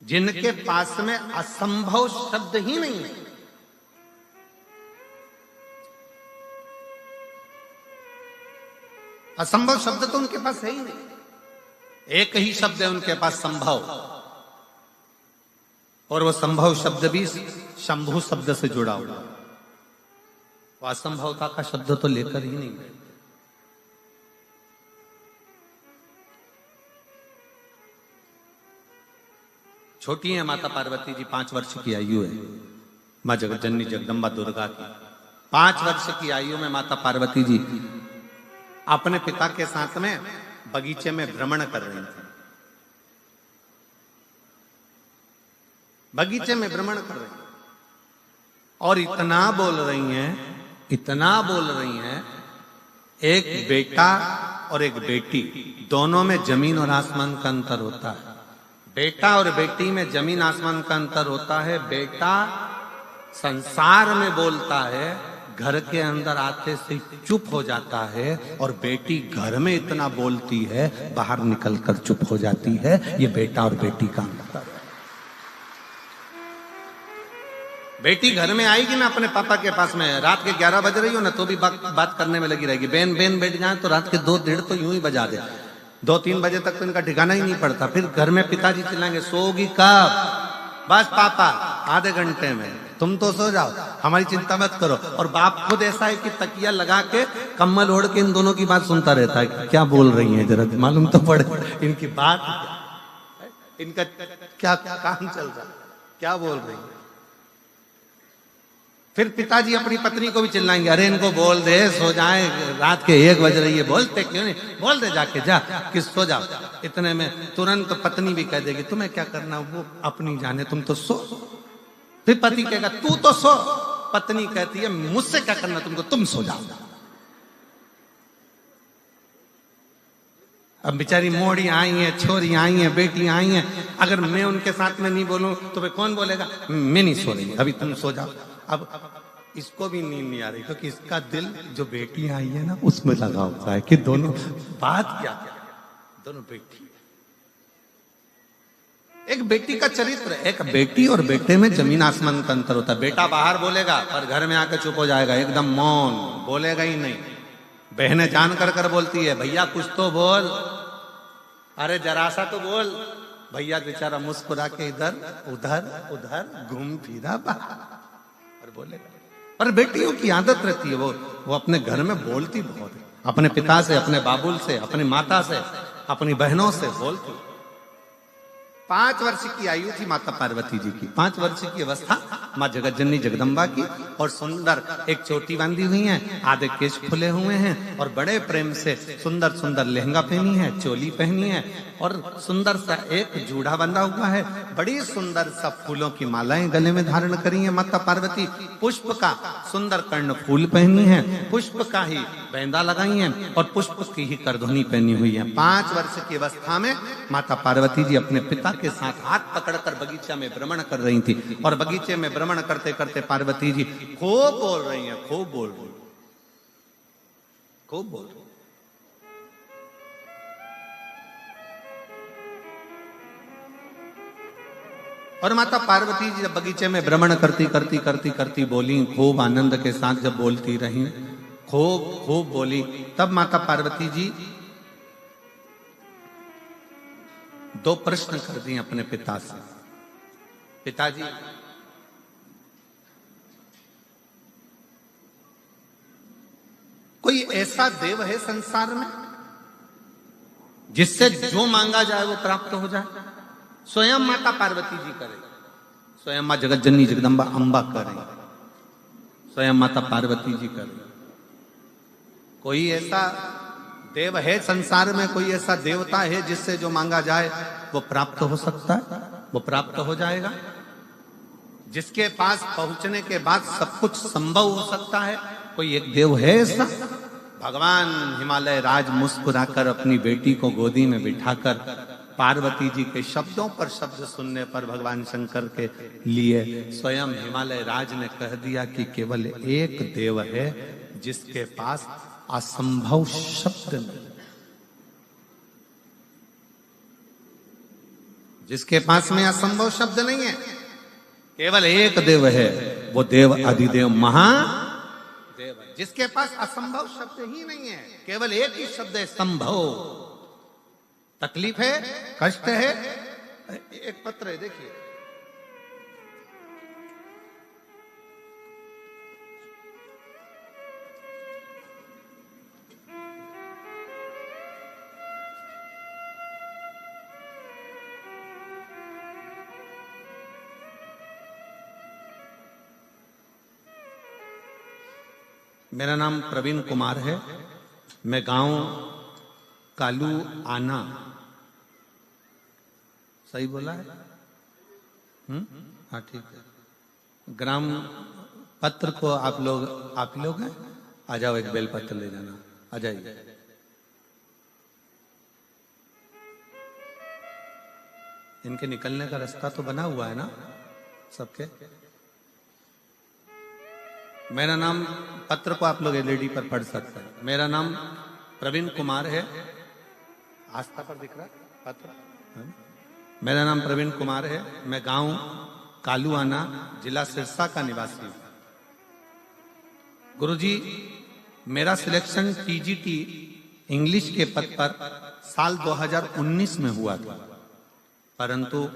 जिनके पास में असंभव शब्द ही नहीं है। असंभव शब्द तो उनके पास है ही नहीं, एक ही शब्द है उनके पास, संभव। और वो संभव शब्द भी शंभु शब्द से जुड़ा हुआ, वो असंभवता का शब्द तो लेकर ही नहीं गए। छोटी है माता पार्वती जी, 5 वर्ष की आयु है मां जगतजननी जगदम्बा दुर्गा की। 5 वर्ष की आयु में माता पार्वती जी अपने पिता के साथ में बगीचे में भ्रमण कर रही थी। बगीचे में भ्रमण कर रही और इतना बोल रही हैं, इतना बोल रही हैं, एक बेटा और एक बेटी, दोनों में जमीन और आसमान का अंतर होता है। बेटा और बेटी में जमीन आसमान का अंतर होता है। बेटा संसार में बोलता है, घर के अंदर आते से चुप हो जाता है, और बेटी घर में इतना बोलती है, बाहर निकलकर चुप हो जाती है। ये बेटा और बेटी का अंतर है। बेटी घर में आएगी ना अपने पापा के पास में, रात के 11 बज रही हो ना तो भी बात करने में लगी रहेगी। बेन बेन बैठ जाए तो रात के 2-1:30 तो यूं ही बजा दे, 2-3 बजे तक तो इनका ठिकाना ही नहीं पड़ता। फिर घर में पिताजी चिल्लाएंगे, सोगी कब? बस पापा आधे घंटे में, तुम तो सो जाओ, हमारी चिंता मत करो। और बाप खुद ऐसा है कि तकिया लगा के कम्बल ओढ़ के इन दोनों की बात सुनता रहता है। क्या बोल रही है जरा मालूम तो पड़े, इनकी बात, इनका क्या काम चल रहा है, क्या बोल रही है। फिर पिताजी अपनी पत्नी को भी चिल्लाएंगे, अरे इनको बोल दे सो जाए, रात के 1 बज रही है, बोलते क्यों नहीं, बोल दे जाके, जा कि सो जाओ। इतने में तुरंत पत्नी भी कह देगी, तुम्हें क्या करना, वो अपनी जाने, तुम तो सो। फिर पति कहेगा, तू तो सो। पत्नी कहती है, मुझसे क्या करना तुमको, तुम सो जाओ। अब बेचारी मोड़ी आई है, छोरी आई है, बेटी आई है, अगर मैं उनके साथ में नहीं बोलूं तो वे कौन बोलेगा, मैं नहीं सो रही, अभी तुम सो जाओ। अब इसको भी नींद नहीं आ रही, क्योंकि इसका दिल जो बेटी आई है ना उसमें लगा होता है कि दोनों बात क्या, दोनों बेटी। एक बेटी का चरित्र, एक बेटी और बेटे में जमीन आसमान का अंतर होता है। बेटा बाहर बोलेगा पर घर में आकर चुप हो जाएगा, एकदम मौन, बोलेगा ही नहीं। बहनें जान कर बोलती है, भैया कुछ तो बोल, अरे जरा सा तो बोल। भैया बेचारा मुस्कुरा के इधर उधर उधर घूम फिरा और बोलेगा। पर बेटियों की आदत रहती है, वो अपने घर में बोलती बहुत है, अपने पिता से, अपने बाबुल से, अपनी माता से, अपनी बहनों से बोलती। 5 वर्ष की आयु थी माता पार्वती जी की। 5 वर्ष की अवस्था माँ जगतजननी जगदम्बा की, और सुंदर एक चोटी बांधी हुई है, आधे केश खुले हुए हैं, और बड़े प्रेम से सुंदर सुंदर लहंगा पहनी है, चोली पहनी है, और सुंदर सा एक जूड़ा बंधा हुआ है। बड़ी सुंदर सा फूलों की मालाएं गले में धारण करी है माता पार्वती। पुष्प का सुंदर कर्ण फूल पहनी है, पुष्प का ही बैंदा लगाई है, और पुष्प की ही करधुनी पहनी हुई है। 5 वर्ष की अवस्था में माता पार्वती जी अपने पिता के साथ हाथ पकड़कर बगीचा में भ्रमण कर रही थी। और बगीचे में भ्रमण करते करते पार्वती जी खूब बोल रही हैं, खूब बोल रही, खूब बोल रही। और माता पार्वती जी जब बगीचे में भ्रमण करती बोली, खूब आनंद के साथ जब बोलती रही, खूब खूब बोली, तब माता पार्वती जी 2 प्रश्न कर दिए अपने पिता से। पिताजी, कोई ऐसा देव है संसार में जिससे जो मांगा जाए वो प्राप्त हो जाए? स्वयं माता पार्वती जी करे, स्वयं मां जगतजननी जगदम्बा अम्बा करे, स्वयं माता पार्वती जी करे। कोई ऐसा देव है संसार में, कोई ऐसा देवता है जिससे जो मांगा जाए वो प्राप्त हो सकता है, वो प्राप्त हो जाएगा? जिसके पास पहुंचने के बाद सब कुछ संभव हो सकता है, कोई एक देव है ऐसा? भगवान हिमालय राज मुस्कुराकर अपनी बेटी को गोदी में बिठाकर पार्वती जी के शब्दों पर शब्द सुनने पर भगवान शंकर के लिए स्वयं हिमालय राज ने कह दिया कि केवल एक देव है जिसके पास असंभव शब्द नहीं। जिसके पास में असंभव शब्द नहीं है, केवल एक देव है, वो देव अधिदेव महादेव है। जिसके पास असंभव शब्द ही नहीं है, केवल एक ही शब्द है, संभव। तकलीफ है, कष्ट है, एक पत्र है, देखिए, मेरा नाम प्रवीण कुमार है, मैं गांव कालू आना, सही बोला है? हाँ ठीक है। ग्राम पत्र को आप लोग हैं, आ जाओ, एक बेल पत्र ले जाना, आ जाइए। इनके निकलने का रास्ता तो बना हुआ है ना सबके? मेरा नाम, पत्र को आप लोग एलईडी पर पढ़ सकते हैं। मेरा नाम प्रवीण कुमार है, आस्था पर दिख रहा है पत्र है? मेरा नाम प्रवीण कुमार है, मैं गांव कालूआना, जिला सिरसा का निवासी हूं। गुरुजी, मेरा सिलेक्शन टीजीटी इंग्लिश के पद पर साल 2019 में हुआ था, परंतु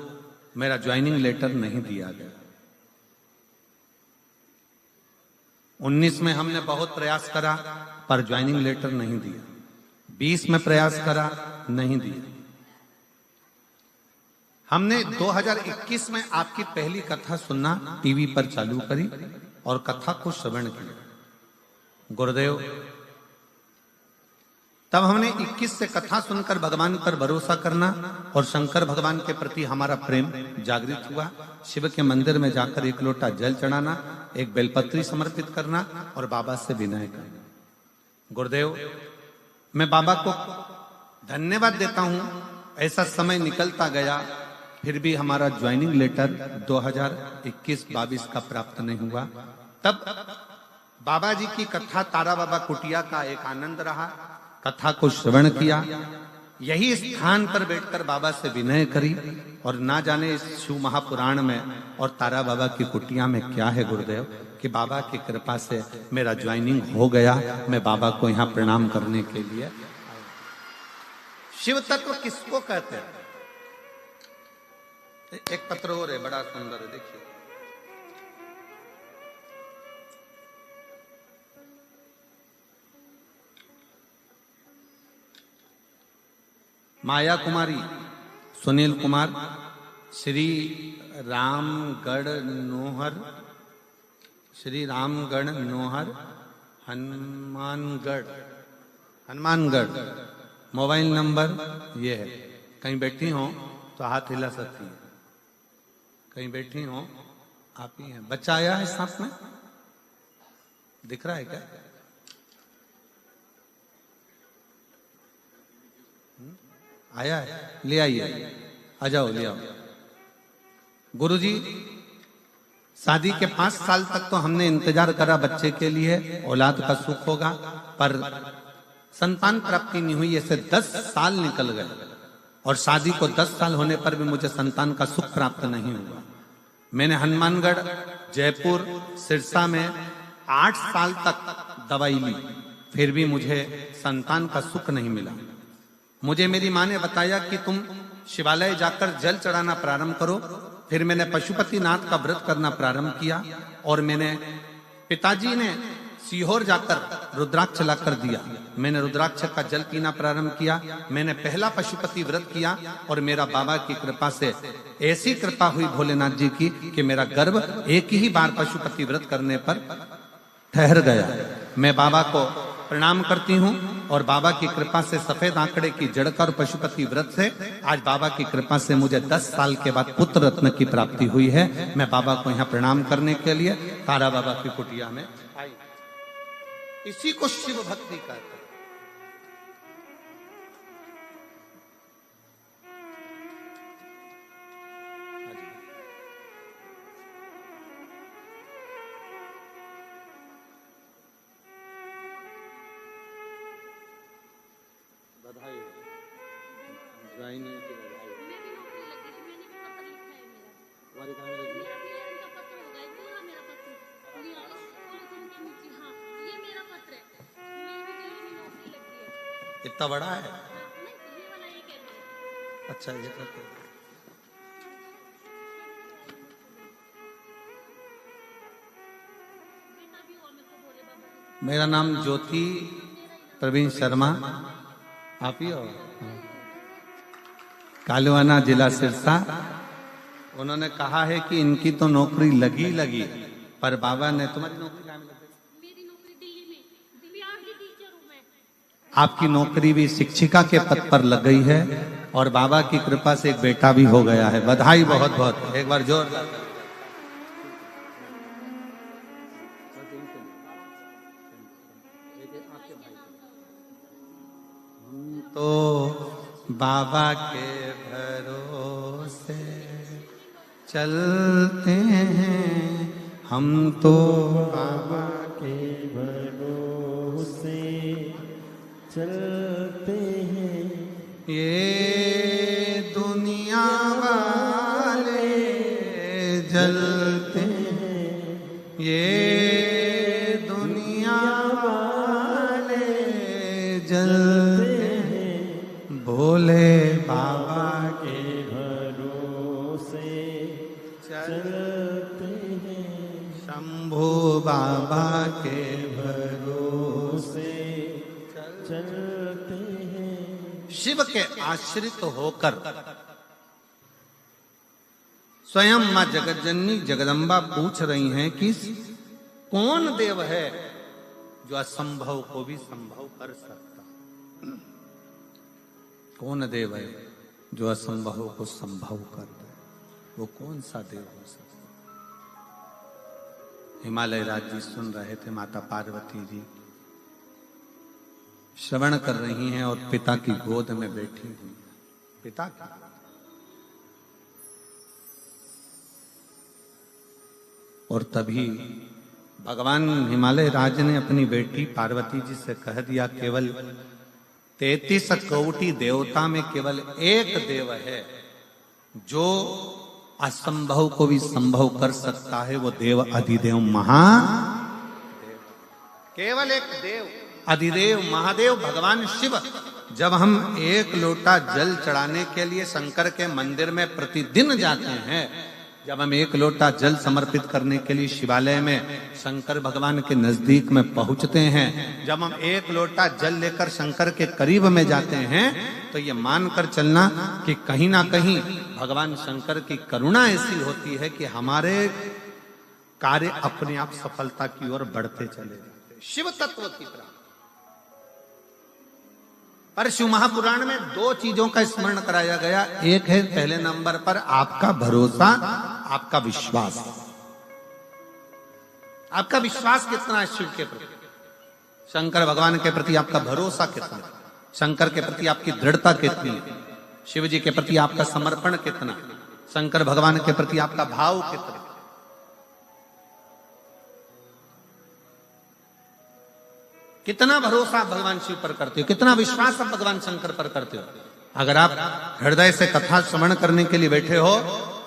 मेरा ज्वाइनिंग लेटर नहीं दिया गया। 19 में हमने बहुत प्रयास करा पर ज्वाइनिंग लेटर नहीं दिया। 20 में प्रयास करा, नहीं दिया। हमने 2021 में आपकी पहली कथा सुनना टीवी पर चालू करी और कथा को श्रवण किया। गुरुदेव, तब हमने 21 से कथा सुनकर भगवान पर भरोसा करना और शंकर भगवान के प्रति हमारा प्रेम जागृत हुआ। शिव के मंदिर में जाकर एक लोटा जल चढ़ाना, एक बेलपत्री समर्पित करना और बाबा से विनय करना। गुरुदेव, मैं बाबा को धन्यवाद देता हूं, ऐसा समय निकलता गया, फिर भी हमारा ज्वाइनिंग लेटर 2021-22 का प्राप्त नहीं हुआ। तब बाबा जी की कथा तारा बाबा कुटिया का एक आनंद रहा, कथा को श्रवण किया, यही स्थान पर बैठकर बाबा से विनय करी और ना जाने इस शिव महापुराण में और तारा बाबा की कुटिया में क्या है गुरुदेव, कि बाबा की कृपा से मेरा ज्वाइनिंग हो गया। मैं बाबा को यहाँ प्रणाम करने के लिए। शिव तत्व किसको कहते हैं? एक पत्र और है, बड़ा सुंदर है, देखिए। माया कुमारी, सुनील कुमार, श्री रामगढ़ नोहर, श्री रामगढ़ नोहर, हनुमानगढ़। मोबाइल नंबर ये है। कहीं बैठी हो तो हाथ हिला सकती है, कहीं बैठी हो आप ही हैं। बच्चा आया है साथ में, दिख रहा है क्या? आया है, ले आइए, आ जाओ, ले आओ। गुरुजी, शादी के 5 साल तक तो हमने इंतजार करा बच्चे के लिए, औलाद का सुख होगा, पर संतान प्राप्ति नहीं हुई। ऐसे 10 साल निकल गए और शादी को 10 साल होने पर भी मुझे संतान का सुख प्राप्त नहीं हुआ। मैंने हनुमानगढ़, जयपुर, सिरसा में 8 साल तक दवाई ली, फिर भी मुझे संतान का सुख नहीं मिला। मुझे मेरी माँ ने बताया कि तुम शिवालय जाकर जल चढ़ाना प्रारंभ करो। फिर मैंने पशुपतिनाथ का व्रत करना प्रारंभ किया और मैंने, पिताजी ने सीहोर जाकर रुद्राक्ष लाकर दिया, मैंने रुद्राक्ष का जल पीना प्रारंभ किया। मैंने पहला पशुपति व्रत किया और मेरा बाबा की कृपा से ऐसी कृपा हुई भोलेनाथ जी की कि मेरा गर्भ एक ही बार पशुपति व्रत करने पर ठहर गया। मैं बाबा को प्रणाम करती हूँ और बाबा की कृपा से सफेद आंकड़े की जड़कर पशुपति व्रत से आज बाबा की कृपा से मुझे 10 साल के बाद पुत्र रत्न की प्राप्ति हुई है। मैं बाबा को यहाँ प्रणाम करने के लिए तारा बाबा की कुटिया में आई। इसी को शिव भक्ति कहते हैं। बधाई, ज्वाइनिंग की बधाई। इतना बड़ा है? अच्छा, ये तो मेरा नाम ज्योति प्रवीण शर्मा, आप ही हो? कालवाना, जिला सिरसा। उन्होंने कहा है कि इनकी तो नौकरी लगी, पर बाबा ने, तुम्हारी नौकरी कहाँ में लगी? मेरी नौकरी दिल्ली में, बिहार की टीचर हूँ मैं। आपकी नौकरी भी शिक्षिका के पद पर लग गई है और बाबा की कृपा से एक बेटा भी हो गया है। बधाई बहुत बहुत, एक बार जोरदार। तो बाबा के भरोसे चलते हैं हम, तो बाबा के भरोसे चलते हैं। ये दुनिया वाले जलते हैं, ये दुनिया वाले जलते हैं, भोले बाबा के भरोसे चलते हैं। शंभू बाबा के भरोसे चलते हैं। शिव के आश्रित होकर स्वयं मां जगतजननी जगदम्बा पूछ रही हैं कि कौन देव है जो असंभव को भी संभव कर सकता? कौन देव है जो असंभव को संभव कर दे? वो कौन सा देव हो सकता? हिमालय राज जी सुन रहे थे, माता पार्वती जी श्रवण कर रही हैं और पिता की गोद में बैठी हुई। पिता की, और तभी भगवान हिमालय राज ने अपनी बेटी पार्वती जी से कह दिया, केवल 33 कोटि देवता में केवल एक देव है जो असंभव को भी संभव कर सकता है, वो देव अधिदेव महादेव। केवल एक देव अधिदेव महादेव भगवान शिव। जब हम एक लोटा जल चढ़ाने के लिए शंकर के मंदिर में प्रतिदिन जाते हैं, जब हम एक लोटा जल समर्पित करने के लिए शिवालय में शंकर भगवान के नजदीक में पहुंचते हैं, जब हम एक लोटा जल लेकर शंकर के करीब में जाते हैं, तो ये मानकर चलना कि कहीं ना कहीं भगवान शंकर की करुणा ऐसी होती है कि हमारे कार्य अपने आप सफलता की ओर बढ़ते चले जाते। शिव तत्व की तरह। पर शिव महापुराण में 2 चीजों का स्मरण कराया गया। एक है पहले नंबर पर आपका भरोसा, आपका विश्वास। आपका विश्वास कितना है शिव के प्रति? शंकर भगवान के प्रति आपका भरोसा कितना है? शंकर के प्रति आपकी दृढ़ता कितनी है? शिव जी के प्रति आपका समर्पण कितना? शंकर भगवान के प्रति आपका भाव कितना? कितना भरोसा आप भगवान शिव पर करते हो? कितना विश्वास आप भगवान शंकर पर करते हो? अगर आप हृदय से कथा श्रवण करने के लिए बैठे हो,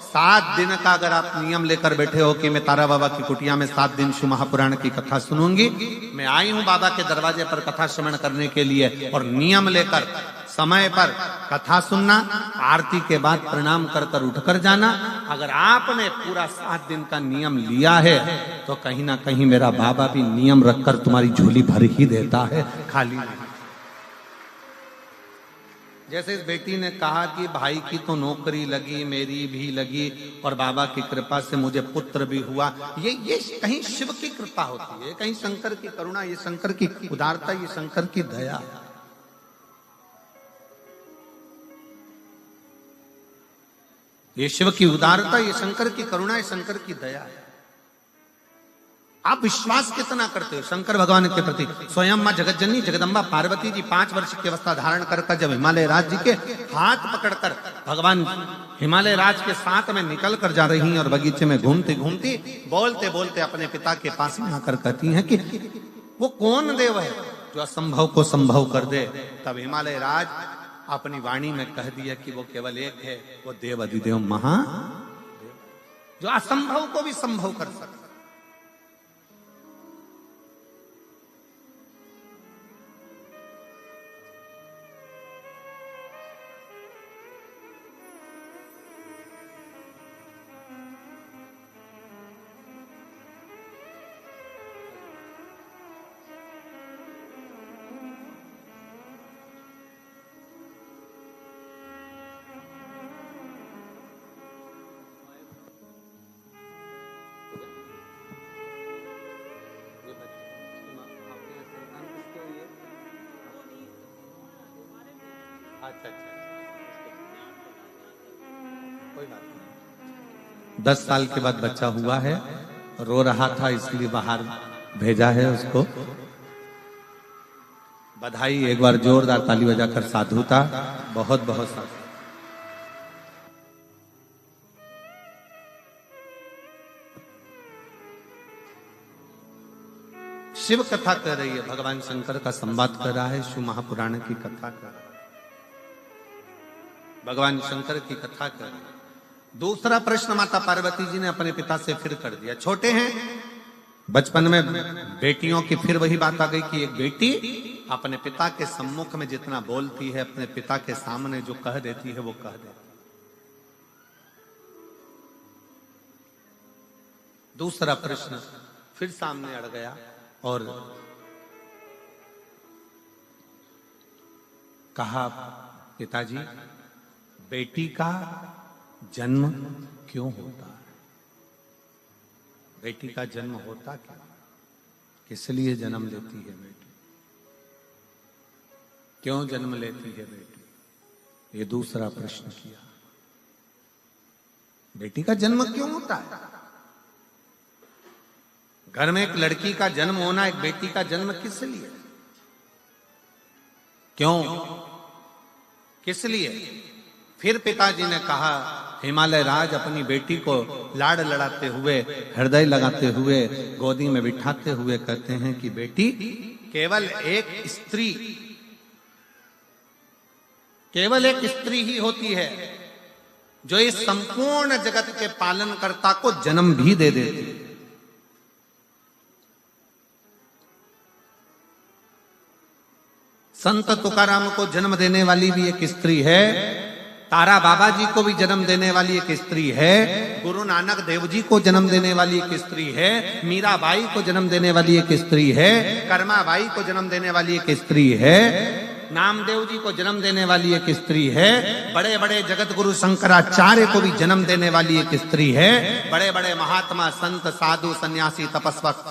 7 दिन का अगर आप नियम लेकर बैठे हो कि मैं तारा बाबा की कुटिया में 7 दिन शिव महापुराण की कथा सुनूंगी, मैं आई हूं बाबा के दरवाजे पर कथा श्रवण करने के लिए, और नियम लेकर समय पर कथा सुनना, आरती के बाद प्रणाम कर कर उठकर जाना, अगर आपने पूरा 7 दिन का नियम लिया है, तो कहीं ना कहीं मेरा बाबा भी नियम रखकर तुम्हारी झोली भर ही देता है, खाली नहीं। जैसे इस बेटी ने कहा कि भाई की तो नौकरी लगी, मेरी भी लगी, और बाबा की कृपा से मुझे पुत्र भी हुआ। ये कहीं शिव की कृपा होती है, कहीं शंकर की करुणा, ये शंकर की उदारता, ये शंकर की दया। ये शिव की उदारता, ये शंकर की करुणा, ये शंकर की दया है। आप विश्वास कितना करते हो शंकर भगवान के प्रति? स्वयं मां जगतजननी जगदम्बा पार्वती जी 5 वर्ष की अवस्था धारण कर जब हिमालय राज जी के हाथ पकड़कर भगवान हिमालय राज के साथ में निकल कर जा रही हैं, और बगीचे में घूमती घूमती बोलते बोलते अपने पिता के पास में आकर कहती हैं कि वो कौन देव है जो असंभव को संभव कर दे? तब हिमालय राज अपनी वाणी में कह दिया कि वो केवल एक है, वो देव अधिदेव महादेव। जो असंभव को भी संभव कर सकता। अच्छा, कोई बात नहीं। 10 साल के बाद बच्चा हुआ है, रो रहा था इसलिए बाहर भेजा है उसको। बधाई, एक बार जोरदार ताली बजाकर साधुता। बहुत बहुत साधु। शिव कथा कर रही है, भगवान शंकर का संवाद कर रहा है, शिव महापुराण की कथा कर रहा है, भगवान शंकर की कथा कर रहा है। दूसरा प्रश्न माता पार्वती जी ने अपने पिता से फिर कर दिया। छोटे हैं, बचपन में बेटियों की फिर वही बात आ गई कि एक बेटी अपने पिता के सम्मुख में जितना बोलती है, अपने पिता के सामने जो कह देती है वो कह देती है। दूसरा प्रश्न फिर सामने अड़ गया और कहा, पिताजी बेटी का जन्म क्यों होता है? बेटी का जन्म होता क्या, किस लिए जन्म लेती है बेटी, क्यों जन्म लेती है बेटी? ये दूसरा प्रश्न किया। बेटी का जन्म क्यों होता है? घर में एक लड़की का जन्म होना, एक बेटी का जन्म किस लिए, क्यों, किस लिए? फिर पिताजी ने कहा, हिमालय राज अपनी बेटी को लाड़ लड़ाते हुए, हृदय लगाते हुए, गोदी में बिठाते हुए कहते हैं कि बेटी केवल एक स्त्री, केवल एक स्त्री ही होती है जो इस संपूर्ण जगत के पालनकर्ता को जन्म भी दे देती है। संत तुकाराम को जन्म देने वाली भी एक स्त्री है, तारा बाबा जी को भी जन्म देने वाली एक स्त्री है, गुरु नानक देव जी को जन्म देने वाली एक स्त्री है, मीराबाई को जन्म देने वाली एक स्त्री है, कर्माबाई को जन्म देने वाली एक स्त्री है, नामदेव जी को जन्म देने वाली एक स्त्री है, बड़े बड़े जगत गुरु शंकराचार्य को भी जन्म देने वाली एक स्त्री है, बड़े बड़े महात्मा संत साधु सन्यासी तपस्वक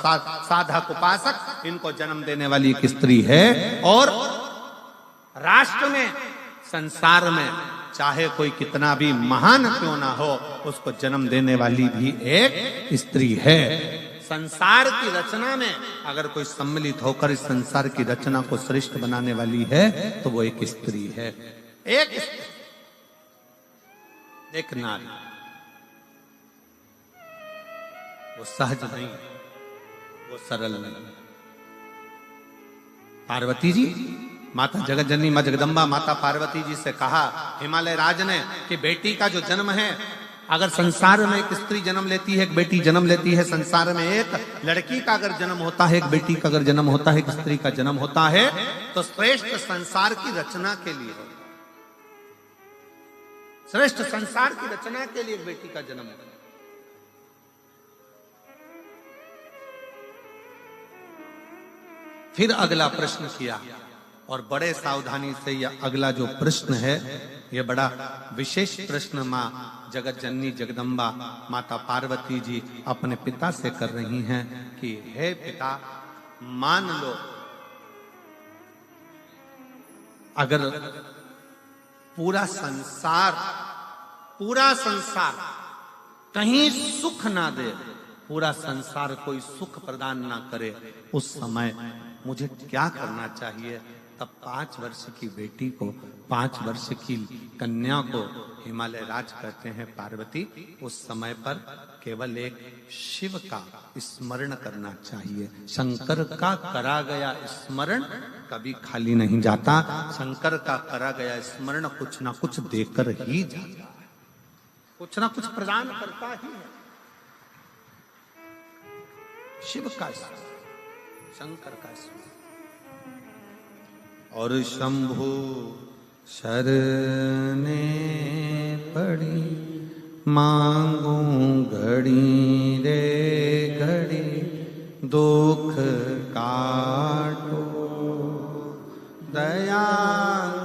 साधक उपासक, इनको जन्म देने वाली एक स्त्री है। और राष्ट्र में, संसार में चाहे कोई कितना भी महान क्यों ना हो, उसको जन्म देने वाली भी एक स्त्री है। संसार की रचना में अगर कोई सम्मिलित होकर इस संसार की रचना को श्रेष्ठ बनाने वाली है तो वो एक स्त्री है, एक नारी। वो सहज नहीं, वो सरल नहीं। पार्वती जी, माता जगत जननी मां जगदम्बा माता पार्वती जी से कहा हिमालय राज ने कि बेटी का जो जन्म है, अगर संसार में एक स्त्री जन्म लेती है, एक बेटी जन्म लेती है, संसार में एक लड़की का अगर जन्म होता है, एक बेटी का अगर जन्म होता है, एक स्त्री का जन्म होता है, तो श्रेष्ठ संसार की रचना के लिए, श्रेष्ठ संसार की रचना के लिए एक बेटी का जन्म होता है। फिर अगला प्रश्न किया और बड़े सावधानी से यह अगला जो प्रश्न है, यह बड़ा विशेष प्रश्न मां जगत जननी जगदम्बा माता पार्वती जी अपने पिता से कर रही हैं कि हे पिता, मान लो अगर पूरा संसार कहीं सुख ना दे, पूरा संसार कोई सुख प्रदान ना करे, उस समय मुझे क्या करना चाहिए? तब 5 वर्ष की बेटी को, 5 वर्ष की कन्या को हिमालय राज कहते हैं पार्वती, उस समय पर केवल एक शिव का स्मरण करना चाहिए। शंकर का करा गया स्मरण कभी खाली नहीं जाता, शंकर का करा गया स्मरण कुछ ना कुछ देकर ही जाता है, कुछ ना कुछ प्रदान करता ही है। शिव का स्वर, शंकर का स्वर। और शंभु शरणे पड़ी, मांगू घड़ी रे घड़ी, दुख काटो दया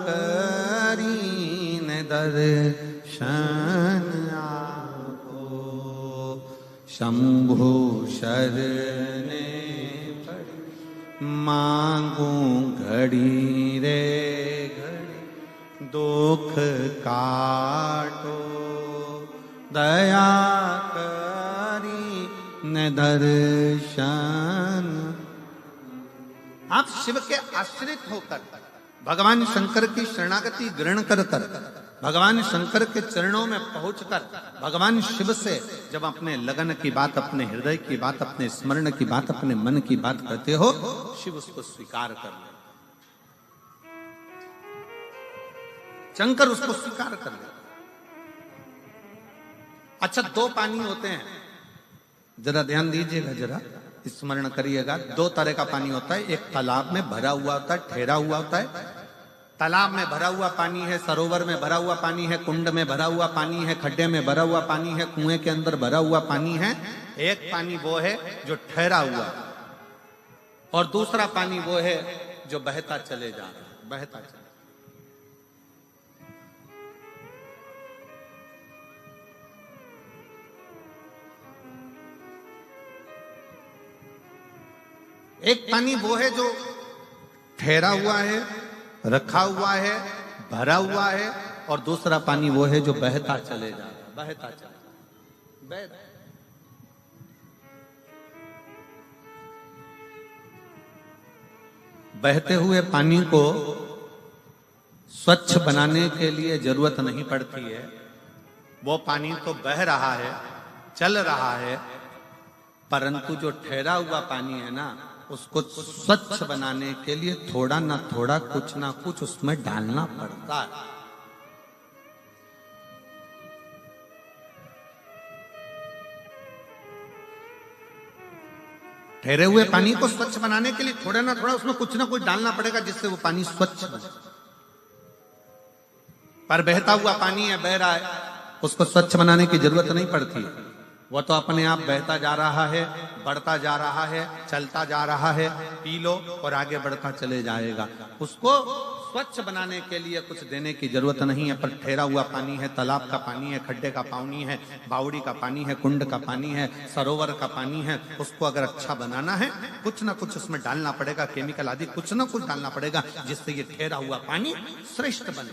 करीन दर्शन आपको। शंभु शरणे पड़ी, मांगू घड़ी रे घड़ी, दुख काटो दया करी न दर्शन। आप शिव के आश्रित होकर भगवान शंकर की शरणागति ग्रहण कर भगवान शंकर के चरणों में पहुंचकर भगवान शिव से जब अपने लगन की बात, अपने हृदय की बात, अपने स्मरण की बात, अपने मन की बात करते हो, शिव उसको स्वीकार कर ले, शंकर उसको स्वीकार कर ले। अच्छा, दो पानी होते हैं, जरा ध्यान दीजिएगा, जरा स्मरण करिएगा। दो तरह का पानी होता है, एक तालाब में भरा हुआ होता है, ठहरा हुआ होता है। तालाब में भरा हुआ पानी है, सरोवर में भरा हुआ पानी है, कुंड में भरा हुआ पानी है, खड्डे में भरा हुआ पानी है, कुएं के अंदर भरा हुआ पानी है। एक पानी वो है जो ठहरा हुआ, और दूसरा पानी वो है जो बहता चले जा रहा है, बहता चले। एक पानी वो है जो ठहरा हुआ है, रखा हुआ है, भरा हुआ है, और दूसरा पानी वो है जो बहता चले जा रहा है, बहता चले बहता। बहते हुए पानी को स्वच्छ बनाने के लिए जरूरत नहीं पड़ती है, वो पानी तो बह रहा है, चल रहा है, परंतु जो ठहरा हुआ पानी है ना, उसको स्वच्छ बनाने के लिए थोड़ा ना थोड़ा, कुछ ना कुछ उसमें डालना पड़ता है। ठहरे हुए पानी को स्वच्छ बनाने के लिए थोड़ा ना थोड़ा उसमें कुछ ना कुछ डालना पड़ेगा, जिससे वो पानी स्वच्छ बने। पर बहता हुआ पानी है, बह रहा है, उसको स्वच्छ बनाने की जरूरत नहीं पड़ती है, वो तो अपने आप बहता जा रहा है, बढ़ता जा रहा है, चलता जा रहा है। पी लो और आगे बढ़ता चले जाएगा। उसको स्वच्छ बनाने के लिए कुछ देने की जरूरत नहीं है। पर ठहरा हुआ पानी है, तालाब का पानी है, खड्डे का पानी है, बावड़ी का पानी है, कुंड का पानी है, सरोवर का पानी है, उसको अगर अच्छा बनाना है, कुछ ना कुछ उसमें डालना पड़ेगा, केमिकल आदि कुछ ना कुछ डालना पड़ेगा, जिससे ये ठहरा हुआ पानी श्रेष्ठ बने।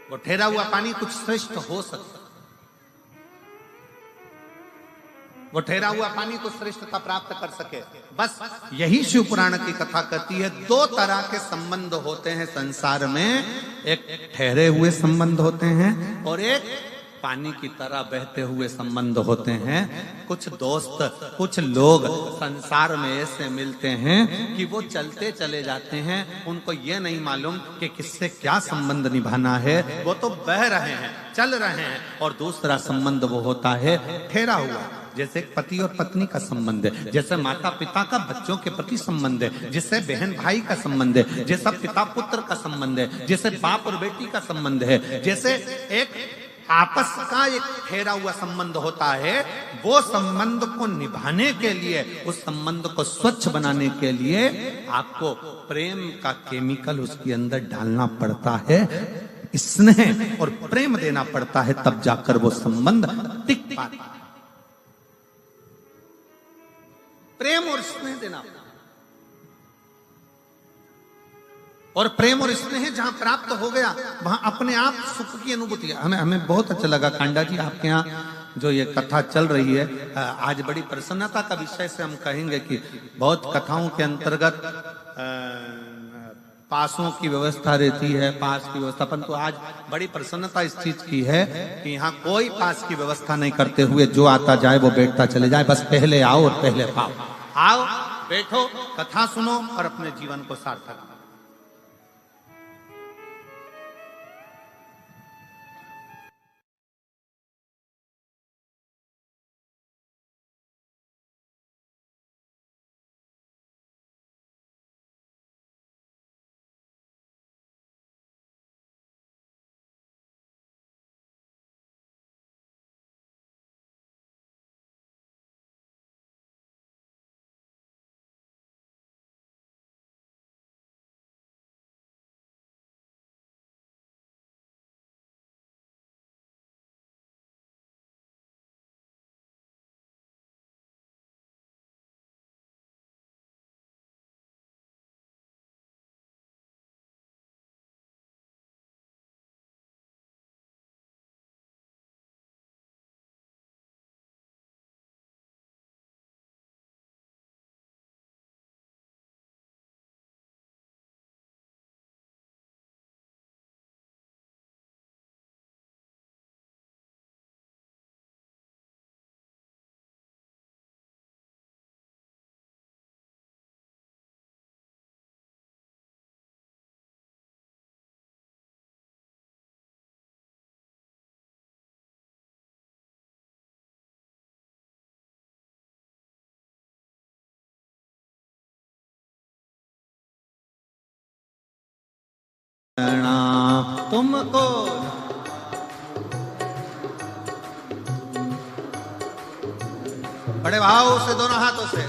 वो ठहरा हुआ पानी कुछ श्रेष्ठ हो सकता, वो ठहरा हुआ पानी को श्रेष्ठता प्राप्त कर सके। बस यही शिव पुराण की कथा कहती है। दो तरह के संबंध होते हैं संसार में, एक ठहरे हुए संबंध होते हैं और एक पानी की तरह बहते हुए संबंध होते हैं। कुछ दोस्त, कुछ लोग संसार में ऐसे मिलते हैं कि वो चलते चले जाते हैं, उनको ये नहीं मालूम कि किससे क्या संबंध निभाना है, वो तो बह रहे हैं, चल रहे हैं। और दूसरा संबंध वो होता है ठहरा हुआ, जैसे पति और पत्नी का संबंध है, जैसे माता पिता का बच्चों के प्रति संबंध है, जैसे बहन भाई का संबंध है, जैसा पिता पुत्र का संबंध है, जैसे बाप और बेटी का संबंध है, जैसे एक आपस का एक ठहरा हुआ संबंध होता है। वो संबंध को निभाने के लिए, उस संबंध को स्वच्छ बनाने के लिए आपको प्रेम का केमिकल उसके अंदर डालना पड़ता है, स्नेह और प्रेम देना पड़ता है, तब जाकर वो संबंध टिक पाता है। प्रेम और स्नेह देना, और प्रेम और स्नेह जहां प्राप्त हो गया, वहां अपने आप सुख की अनुभूति है। हमें बहुत अच्छा लगा कांडा जी, आपके यहाँ जो ये कथा चल रही है, आज बड़ी प्रसन्नता का विषय से हम कहेंगे कि बहुत कथाओं के अंतर्गत पासों की व्यवस्था रहती है, पास की व्यवस्था, परंतु आज बड़ी प्रसन्नता इस चीज की है कि यहाँ कोई पास की व्यवस्था नहीं करते हुए जो आता जाए वो बैठता चले जाए। बस पहले आओ और पहले पाओ। आओ, बैठो, कथा सुनो और अपने जीवन को सार्थक प्रणाम तुमको। बड़े भाव से दोनों हाथों से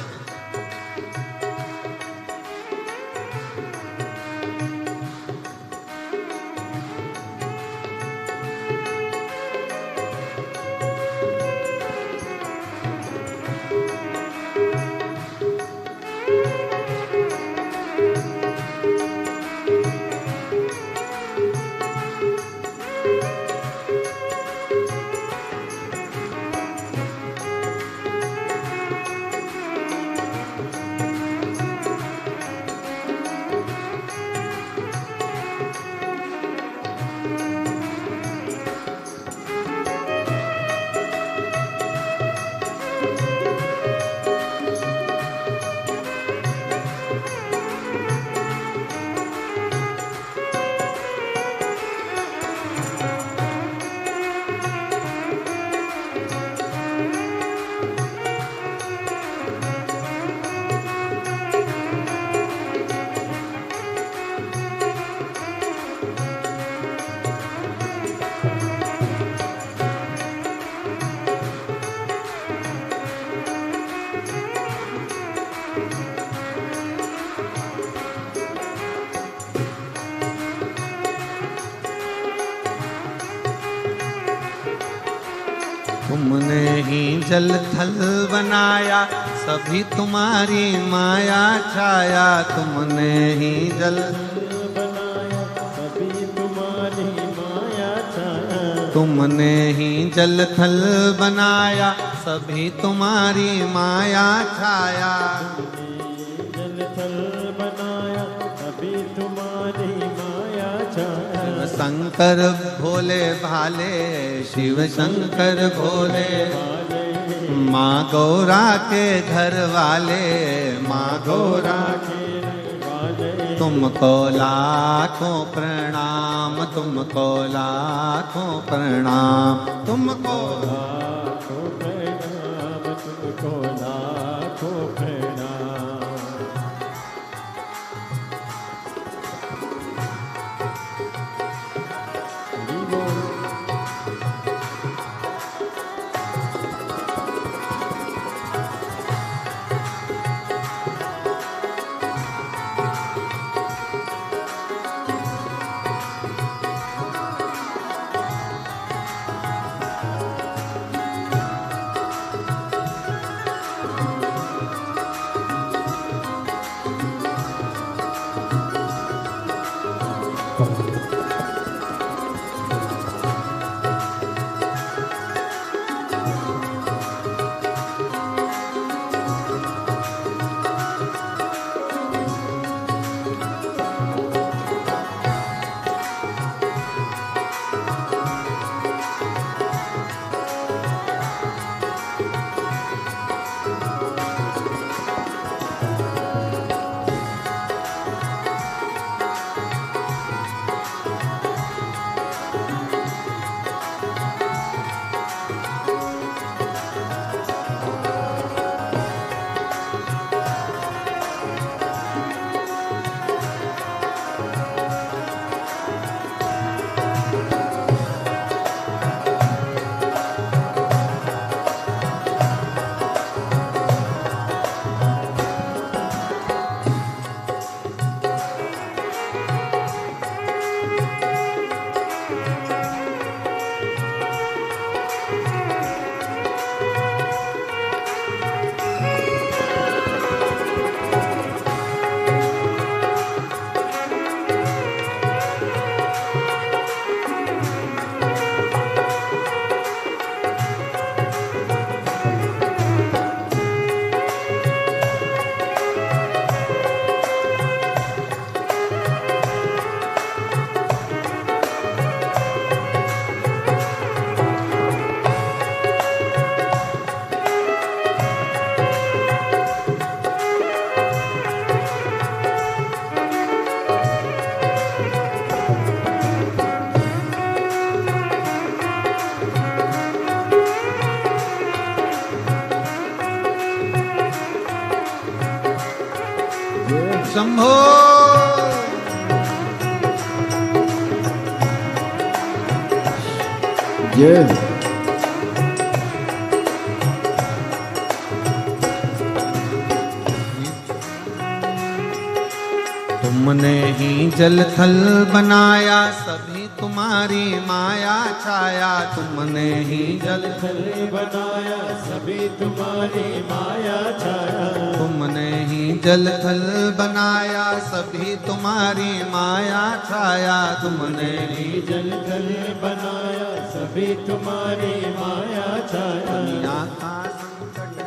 तुमने ही जल थल बनाया, सभी तुम्हारी माया छाया। तुमने ही जल बनाया, सभी तुम्हारी माया छाया। तुमने ही जल थल बनाया, सभी तुम्हारी माया छाया। जल थल बनाया, सभी तुम्हारी माया छाया। शिव शंकर भोले भाले, शिव शंकर भोले माँ गौरा के घर वाले, माँ गौरा के वाले। तुमको लाखों प्रणाम, तुमको लाखों प्रणाम, तुमको लाखों प्रणाम, तुमको लाखों प्रणाम। हरि बोल। शंभो। Yes. तुमने ही जल थल बनाया सभी तुम्हारी माया छाया। तुमने ही जल थल बनाया सभी तुम्हारी माया छाया। तुमने ही जल थल बनाया सभी तुम्हारी माया छाया। तुमने ही जल थल बनाया सभी तुम्हारी माया छाया। दुनिया का संकट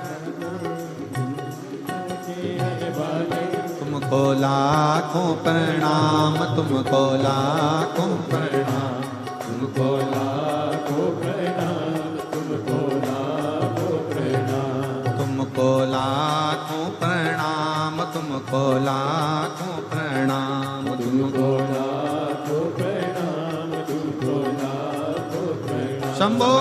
हर वाले तुमको लाखों प्रणाम। तुमको लाखों प्रणाम। तुमको लाखों प्रणाम। तुमको लाखों प्रणाम। तुमको लाखों प्रणाम। तुमको लाखों प्रणाम। तुमको लाखों प्रणाम। तुमको लाखों प्रणाम। शंभो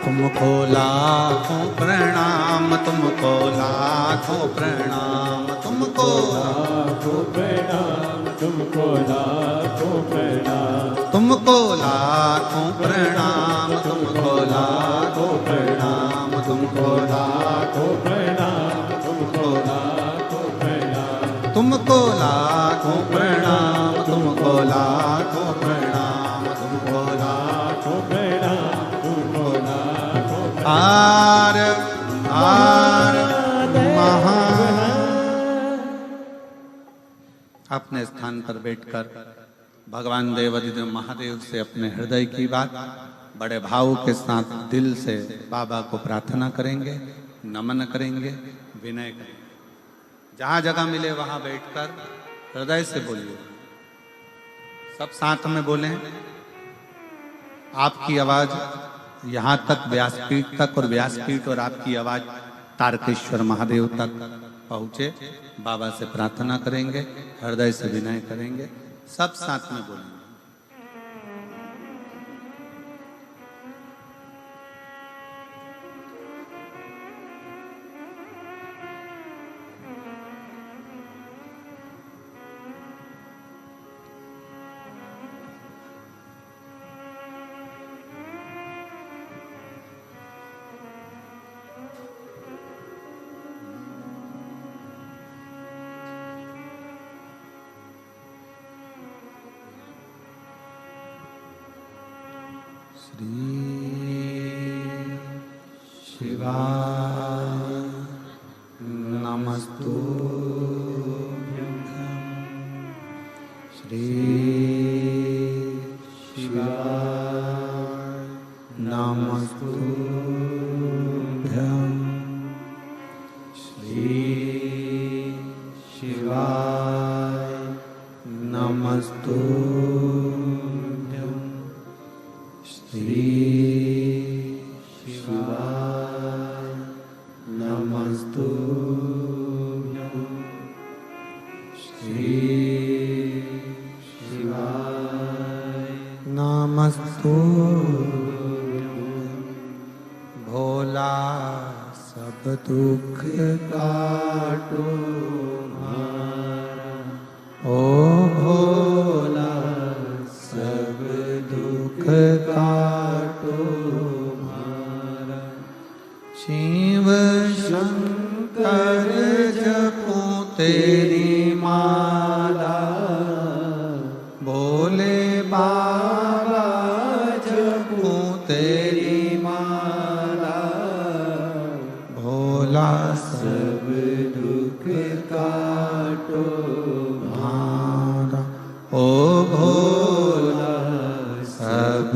तुमको लाखों प्रणाम। तुमको लाखों प्रणाम। तुमको लाखों प्रणाम। तुमको लाखों प्रणाम। तुमको लाखों प्रणाम। तुमको लाखों प्रणाम। तुमको लाखों प्रणाम। तुमको लाखों प्रणाम। तुमको लाखों प्रणाम। तुमको लाखों प्रणाम। तुमको लाखों प्रणाम। तुमको लाखों आर आर महा अपने स्थान पर बैठकर भगवान देवाधिदेव महादेव से अपने हृदय की बात बड़े भाव के साथ दिल से बाबा को प्रार्थना करेंगे, नमन करेंगे, विनय करेंगे। जहां जगह मिले वहां बैठकर हृदय से बोलिए। सब साथ में बोलें। आपकी आवाज यहां तक व्यासपीठ तक और व्यासपीठ और आपकी आवाज तारकेश्वर महादेव तक पहुंचे। बाबा से प्रार्थना करेंगे, हृदय से विनय करेंगे। सब साथ में बोलेंगे। शिवाय नमस्तु श्री शिवाय नमस्तुभ्यं श्री शिवाय नमस्तुभ्यं श्री शिवाय नमस्तुभ्यं श्री शिवाय नमस्तुभ्यं भोला सब दुख काटो ओ भोला सब दुख काटो मारा शिव शंकर जपो तेरी माला भोले बाबा जपो तेरी माला भोला सब दुख काटो ओ भोला सब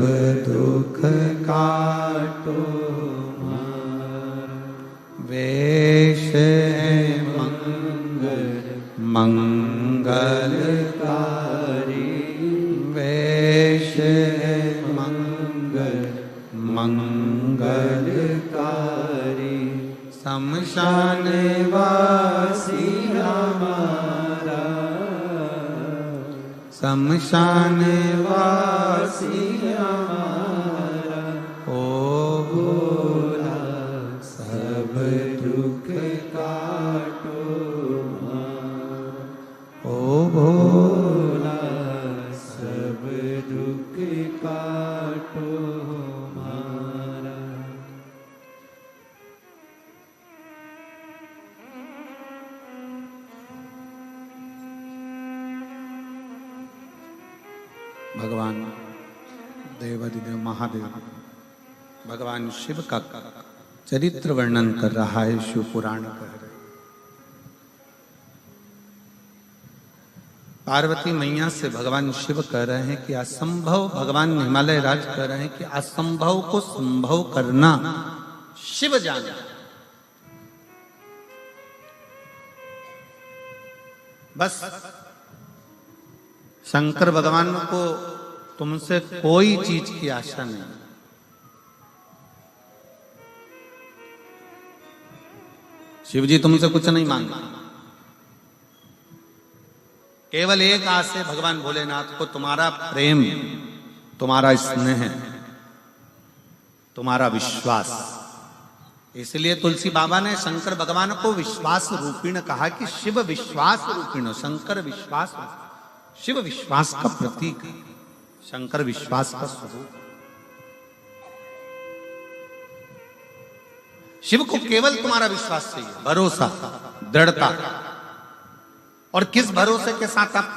दुख काटो वेश मंगलकारी वेश मंगलकारी शमशान वासी हमारा शमशान वासी हमारा ओ भोला सब दुख काटो ओ भोला सब दुख काटो मारा। भगवान देवाधिदेव महादेव भगवान शिव का चरित्र वर्णन कर रहा है, शिव पुराण कह रहे। पार्वती मैया से भगवान शिव कह रहे हैं कि असंभव, भगवान हिमालय राज कह रहे हैं कि असंभव को संभव करना शिव जाने। बस शंकर भगवान को तुमसे कोई चीज की आशा नहीं। शिव जी तुमसे कुछ नहीं मांगते, केवल एक आस है भगवान भोलेनाथ को, तुम्हारा प्रेम, तुम्हारा स्नेह, तुम्हारा विश्वास। इसलिए तुलसी बाबा ने शंकर भगवान को विश्वास रूपिण कहा कि शिव विश्वास रूपिण, शंकर विश्वास, शिव विश्वास का प्रतीक, शंकर विश्वास का स्वरूप। शिव को केवल तुम्हारा विश्वास चाहिए, भरोसा, दृढ़ता। और किस भरोसे के साथ आप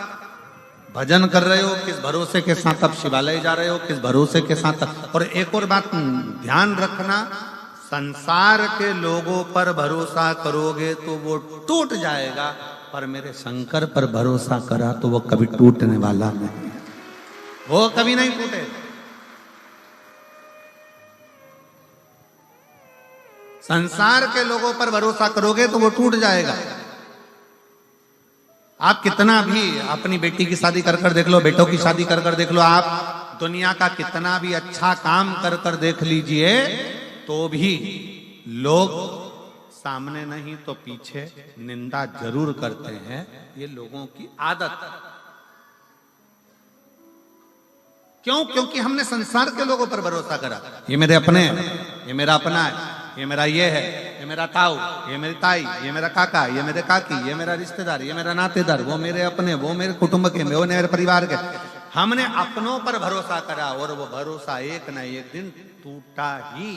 भजन कर रहे हो, किस भरोसे के साथ आप शिवालय जा रहे हो, किस भरोसे के साथ। और एक और बात ध्यान रखना, संसार के लोगों पर भरोसा करोगे तो वो टूट जाएगा, पर मेरे शंकर पर भरोसा करा तो वो कभी टूटने वाला नहीं, वो कभी नहीं टूटेगा। संसार के लोगों पर भरोसा करोगे तो वो टूट जाएगा। आप कितना भी अपनी बेटी की शादी कर देख लो, बेटों की शादी कर देख लो, आप दुनिया का कितना भी अच्छा काम कर देख लीजिए, तो भी लोग सामने नहीं तो पीछे निंदा जरूर करते हैं। ये लोगों की आदत। क्यों? क्योंकि हमने संसार के लोगों पर भरोसा करा। ये मेरे अपने हैं, ये मेरा अपना है, ये मेरा ये है, ये मेरा ताऊ, ये मेरी ताई, ये मेरा काका, ये मेरे काकी, ये मेरा रिश्तेदार, ये मेरा नातेदार, वो मेरे अपने, वो मेरे कुटुंब के, वो मेरे परिवार के। हमने अपनों पर भरोसा करा और वो भरोसा एक ना एक दिन टूटा ही।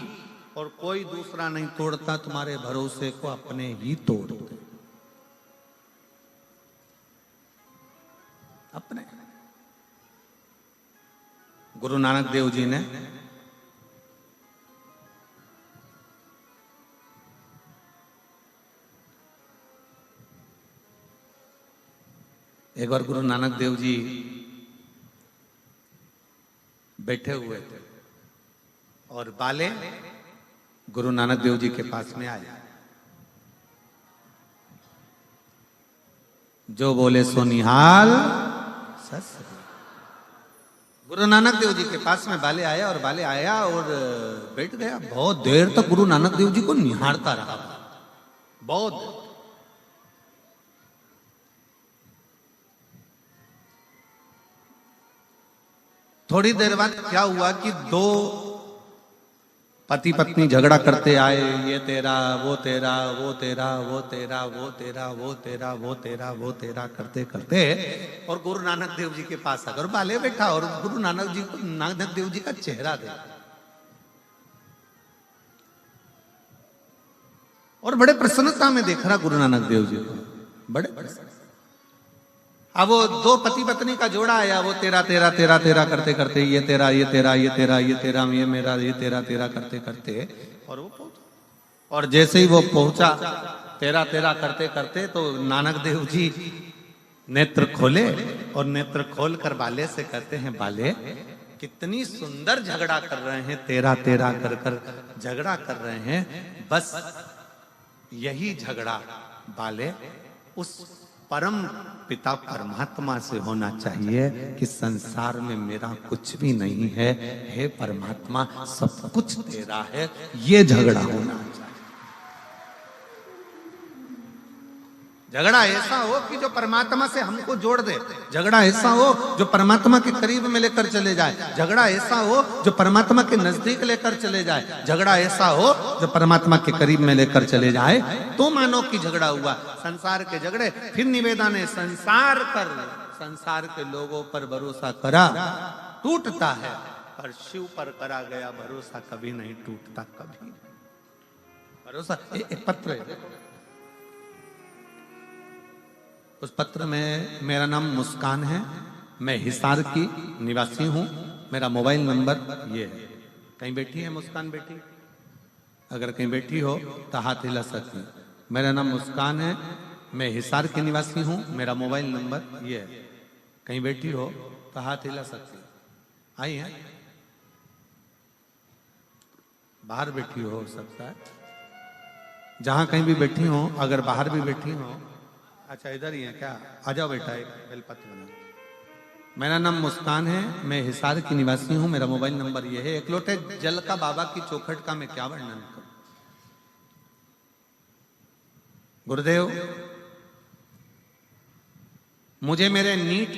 और कोई दूसरा नहीं तोड़ता तुम्हारे भरोसे को, अपने ही तोड़ते अपने। गुरु नानक देव जी ने एक बार गुरु नानक देव जी बैठे हुए थे और बाले गुरु नानक देव जी के पास में आए। जो बोले सो निहाल सस। गुरु नानक देव जी के पास में बाले आया और बाले आया और बैठ गया। बहुत देर तक गुरु नानक देव जी को निहारता रहा, बहुत देर। थोड़ी देर बाद क्या हुआ कि दो पति पत्नी झगड़ा करते आए, ये तेरा वो तेरा वो तेरा वो तेरा वो तेरा वो तेरा वो तेरा वो तेरा करते करते और गुरु नानक देव जी के पास आकर बाले बैठा और गुरु नानक देव जी का चेहरा देखा और बड़े प्रसन्नता में देख रहा गुरु नानक देव जी को, बड़े प्रसन्न। अब वो दो पति पत्नी का जोड़ा आया, वो तेरा तेरा तेरा तेरा करते करते ये तेरा ये तेरा ये तेरा ये तेरा ये मेरा ये तेरा तेरा करते करते और वो पहुंचा। और जैसे ही वो पहुंचा तेरा तेरा करते करते तो नानक देव जी नेत्र खोले और नेत्र खोल कर बाले से कहते हैं, बाले कितनी सुंदर झगड़ा कर रहे हैं, तेरा तेरा कर कर झगड़ा कर रहे हैं। बस यही झगड़ा बाले उस परम पिता परमात्मा से होना चाहिए कि संसार में मेरा कुछ भी नहीं है, हे परमात्मा सब कुछ तेरा है, ये झगड़ा होना चाहिए। झगड़ा ऐसा हो कि जो परमात्मा से हमको जोड़ दे, झगड़ा ऐसा हो जो परमात्मा के करीब में लेकर चले जाए, झगड़ा ऐसा हो जो परमात्मा के नजदीक लेकर चले जाए, झगड़ा ऐसा हो जो परमात्मा के करीब में लेकर चले जाए, तो मानो कि झगड़ा हुआ। संसार के झगड़े, फिर निवेदन है संसार कर, संसार के लोगों पर भरोसा करा टूटता है, पर शिव पर करा गया भरोसा कभी नहीं टूटता, कभी भरोसा। एक पत्र है, उस पत्र में मेरा नाम मुस्कान है, मैं हिसार की निवासी हूं, मेरा मोबाइल नंबर ये है। कहीं बैठी है मुस्कान बेटी? अगर कहीं बैठी हो तो हाथ हिला सकती। मेरा नाम मुस्कान है, मैं हिसार की निवासी हूं, मेरा मोबाइल नंबर ये है। कहीं बैठी हो तो हाथ हिला सकती। आई है? बाहर बैठी हो सकता है, जहां कहीं भी बैठी हो, अगर बाहर भी बैठी हो। अच्छा इधर ही है क्या? आ जाओ बेटा, एक बेलपत्र बना। मेरा नाम मुस्कान है, मैं हिसार की निवासी हूं, मेरा मोबाइल नंबर ये है। एक लोटे जल का बाबा की चौखट का मैं क्या वर्णन करूं। गुरुदेव, मुझे मेरे नीट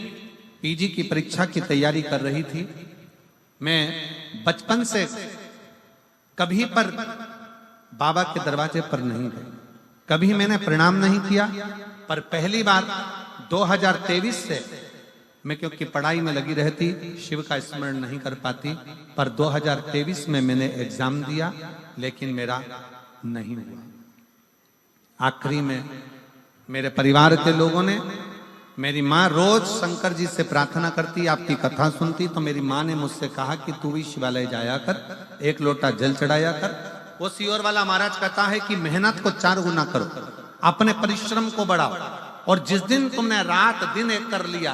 पीजी की परीक्षा की तैयारी कर रही थी। मैं बचपन से कभी पर बाबा के दरवाजे पर नहीं गई, कभी मैंने प्रणाम नहीं किया। पर पहली बार 2023 से मैं, क्योंकि पढ़ाई में लगी रहती, शिव का स्मरण नहीं कर पाती, पर 2023 में मैंने एग्जाम दिया, लेकिन मेरा नहीं हुआ। आखिरी में मेरे परिवार के लोगों ने, मेरी माँ रोज शंकर जी से प्रार्थना करती, आपकी कथा सुनती, तो मेरी माँ ने मुझसे कहा कि तू भी शिवालय जाया कर, एक लोटा जल चढ़ाया कर। वो सियोर वाला महाराज कहता है कि मेहनत को 4 गुना करो, अपने परिश्रम को बढ़ाओ, और जिस दिन तुमने रात दिन एक कर लिया,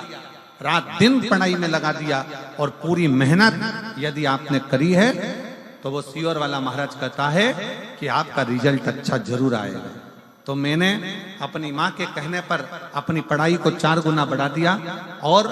रात दिन पढ़ाई में लगा दिया और पूरी मेहनत यदि आपने करी है, तो वो सियोर वाला महाराज कहता है कि आपका रिजल्ट अच्छा जरूर आएगा। तो मैंने अपनी माँ के कहने पर अपनी पढ़ाई को 4 गुना बढ़ा दिया और